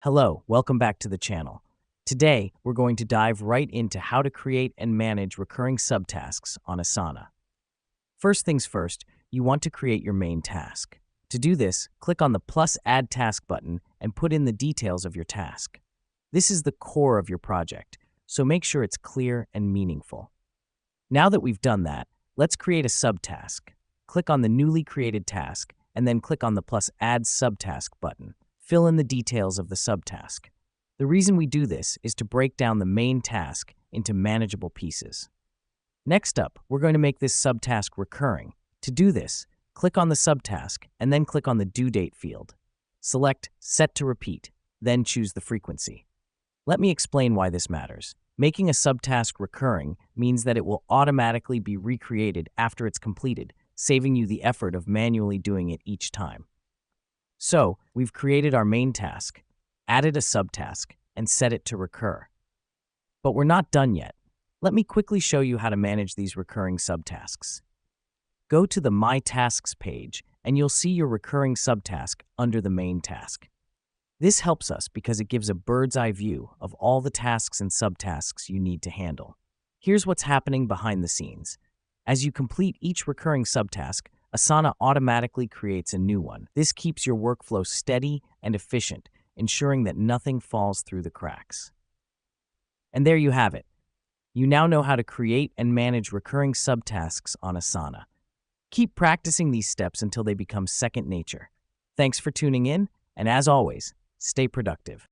Hello, welcome back to the channel. Today, we're going to dive right into how to create and manage recurring subtasks on Asana. First things first, you want to create your main task. To do this, click on the plus Add Task button and put in the details of your task. This is the core of your project, so make sure it's clear and meaningful. Now that we've done that, let's create a subtask. Click on the newly created task and then click on the plus Add Subtask button. Fill in the details of the subtask. The reason we do this is to break down the main task into manageable pieces. Next up, we're going to make this subtask recurring. To do this, click on the subtask and then click on the due date field. Select Set to Repeat, then choose the frequency. Let me explain why this matters. Making a subtask recurring means that it will automatically be recreated after it's completed, saving you the effort of manually doing it each time. So, we've created our main task, added a subtask, and set it to recur. But we're not done yet. Let me quickly show you how to manage these recurring subtasks. Go to the My Tasks page, and you'll see your recurring subtask under the main task. This helps us because it gives a bird's-eye view of all the tasks and subtasks you need to handle. Here's what's happening behind the scenes. As you complete each recurring subtask, Asana automatically creates a new one. This keeps your workflow steady and efficient, ensuring that nothing falls through the cracks. And there you have it. You now know how to create and manage recurring subtasks on Asana. Keep practicing these steps until they become second nature. Thanks for tuning in, and as always, stay productive.